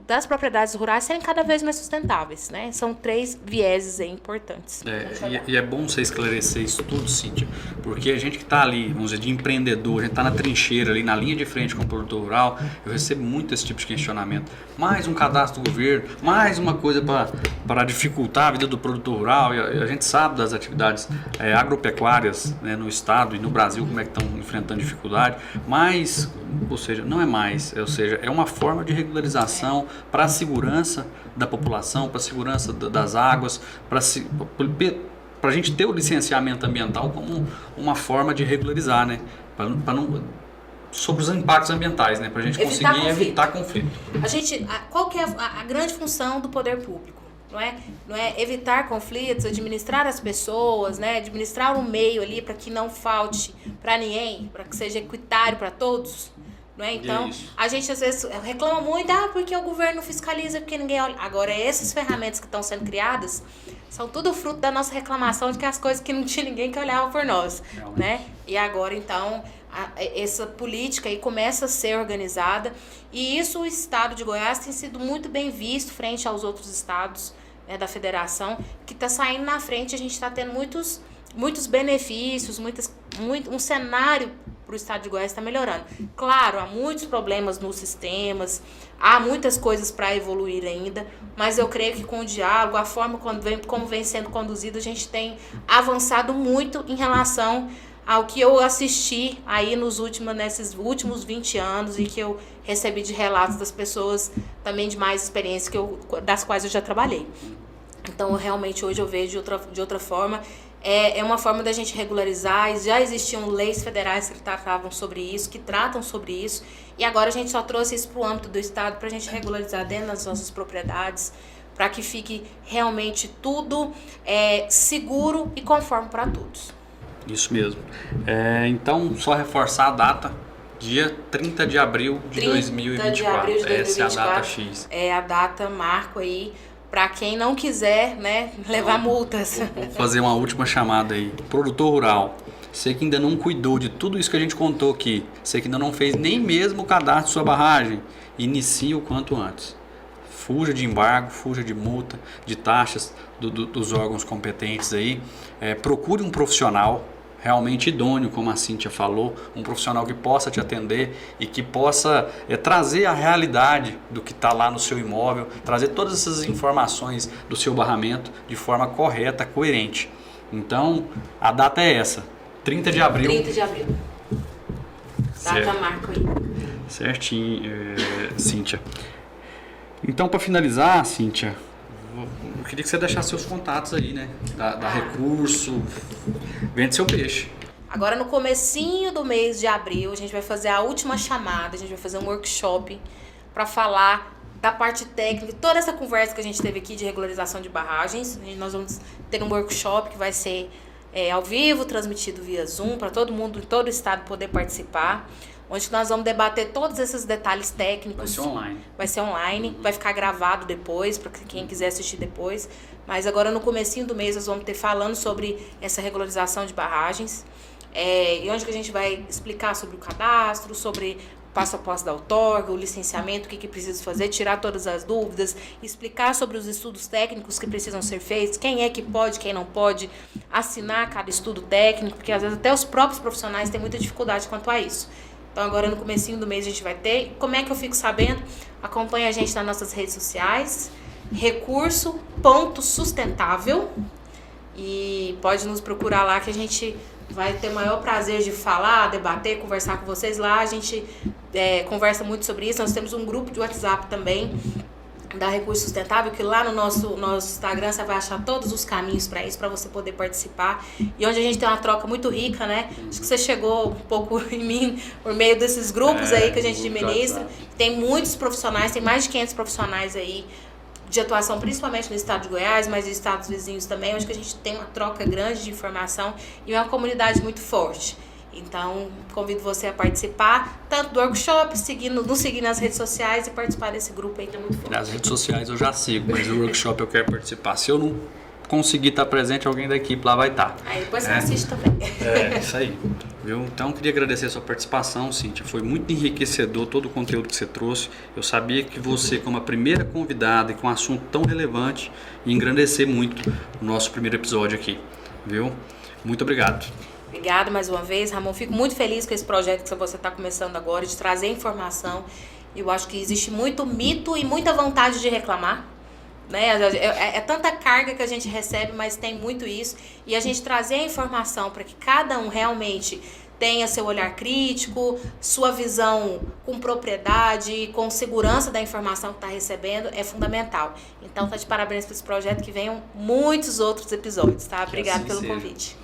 das propriedades rurais serem cada vez mais sustentáveis, né? São 3 vieses aí importantes. E é bom você esclarecer isso tudo, Cíntia, porque a gente que está ali, vamos dizer, de empreendedor, a gente está na trincheira ali, na linha de frente com o produtor rural, eu recebo muito esse tipo de questionamento. Mais um cadastro do governo, mais uma coisa para dificultar a vida do produtor rural, e a gente sabe das atividades agropecuárias, né, no estado e no Brasil, como é que estão enfrentando dificuldade, mas, ou seja, não é mais, é uma forma de regularização para a segurança da população, para a segurança das águas, para a gente ter o licenciamento ambiental como uma forma de regularizar, né? Sobre os impactos ambientais, né? Para a gente conseguir evitar conflito. Qual que é a grande função do poder público? Não é evitar conflitos, administrar as pessoas, né? Administrar o meio ali para que não falte para ninguém, para que seja equitário para todos. Então, a gente às vezes reclama muito, porque o governo não fiscaliza, porque ninguém olha. Agora, essas ferramentas que estão sendo criadas são tudo fruto da nossa reclamação de que as coisas que não tinha ninguém que olhava por nós, né? E agora, então, essa política aí começa a ser organizada, e isso o estado de Goiás tem sido muito bem visto frente aos outros estados, né, da federação, que está saindo na frente. A gente está tendo muitos benefícios, um cenário para o estado de Goiás está melhorando. Claro, há muitos problemas nos sistemas, há muitas coisas para evoluir ainda, mas eu creio que com o diálogo, a forma como vem sendo conduzido, a gente tem avançado muito em relação ao que eu assisti aí nesses últimos 20 anos e que eu recebi de relatos das pessoas também de mais experiência das quais eu já trabalhei. Então, realmente, hoje eu vejo de outra forma. É uma forma da gente regularizar. Já existiam leis federais que tratavam sobre isso, que tratam sobre isso, e agora a gente só trouxe isso para o âmbito do estado para a gente regularizar dentro das nossas propriedades, para que fique realmente tudo seguro e conforme para todos. Isso mesmo. Então, só reforçar a data, dia 30 de abril de 2024. De abril de 2024. Essa é a data X. É a data marco aí, para quem não quiser, né, levar multas. Vou fazer uma última chamada aí. Produtor rural, você que ainda não cuidou de tudo isso que a gente contou aqui, você que ainda não fez nem mesmo o cadastro de sua barragem, inicie o quanto antes. Fuja de embargo, fuja de multa, de taxas dos órgãos competentes aí. Procure um profissional realmente idôneo, como a Cíntia falou, um profissional que possa te atender e que possa trazer a realidade do que está lá no seu imóvel, trazer todas essas informações do seu barramento de forma correta, coerente. Então, a data é essa, 30 de abril. 30 de abril. Data marco aí. Certinho, Cíntia. Então, para finalizar, Cíntia, eu queria que você deixasse seus contatos aí, né? Da Recurso, vende seu peixe. Agora, no comecinho do mês de abril, a gente vai fazer a última chamada, a gente vai fazer um workshop para falar da parte técnica, toda essa conversa que a gente teve aqui de regularização de barragens. Nós vamos ter um workshop que vai ser ao vivo, transmitido via Zoom, para todo mundo, em todo o estado poder participar, onde nós vamos debater todos esses detalhes técnicos. Vai ser online. Vai ser online, vai ficar gravado depois, para quem quiser assistir depois. Mas agora no comecinho do mês nós vamos ter falando sobre essa regularização de barragens. E onde que a gente vai explicar sobre o cadastro, sobre o passo a passo da outorga, o licenciamento, o que precisa fazer, tirar todas as dúvidas, explicar sobre os estudos técnicos que precisam ser feitos, quem é que pode, quem não pode assinar cada estudo técnico, porque às vezes até os próprios profissionais têm muita dificuldade quanto a isso. Então agora no comecinho do mês a gente vai ter. Como é que eu fico sabendo? Acompanhe a gente nas nossas redes sociais, recurso.sustentável, e pode nos procurar lá que a gente vai ter o maior prazer de falar, debater, conversar com vocês lá. A gente conversa muito sobre isso. Nós temos um grupo de WhatsApp também da Recurso Sustentável, que lá no nosso Instagram você vai achar todos os caminhos para isso, para você poder participar, e onde a gente tem uma troca muito rica, né? Acho que você chegou um pouco em mim por meio desses grupos aí que a gente administra. Tem muitos profissionais, tem mais de 500 profissionais aí de atuação, principalmente no estado de Goiás, mas em estados vizinhos também, onde que a gente tem uma troca grande de informação e uma comunidade muito forte. Então, convido você a participar, tanto do workshop, nos seguir nas redes sociais e participar desse grupo aí que é muito forte. Nas redes sociais eu já sigo, mas o workshop eu quero participar. Se eu não conseguir estar presente, alguém da equipe lá vai estar. Aí depois você assiste também. Isso aí. Viu? Então, eu queria agradecer a sua participação, Cíntia. Foi muito enriquecedor todo o conteúdo que você trouxe. Eu sabia que você, como a primeira convidada e com um assunto tão relevante, ia engrandecer muito o nosso primeiro episódio aqui. Viu? Muito obrigado. Obrigada mais uma vez, Ramon. Fico muito feliz com esse projeto que você está começando agora, de trazer informação. Eu acho que existe muito mito e muita vontade de reclamar, né? É tanta carga que a gente recebe, mas tem muito isso. E a gente trazer a informação para que cada um realmente tenha seu olhar crítico, sua visão com propriedade, com segurança da informação que está recebendo, é fundamental. Então, tá de parabéns por esse projeto, que venham muitos outros episódios, tá? Obrigada pelo convite.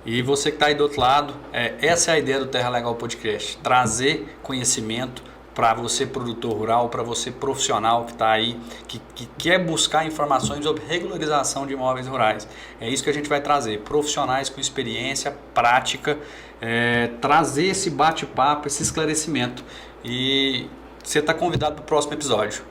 E você que está aí do outro lado, essa é a ideia do Terra Legal Podcast, trazer conhecimento para você produtor rural, para você profissional que está aí, que quer buscar informações sobre regularização de imóveis rurais. É isso que a gente vai trazer, profissionais com experiência, prática, trazer esse bate-papo, esse esclarecimento. E você está convidado para o próximo episódio.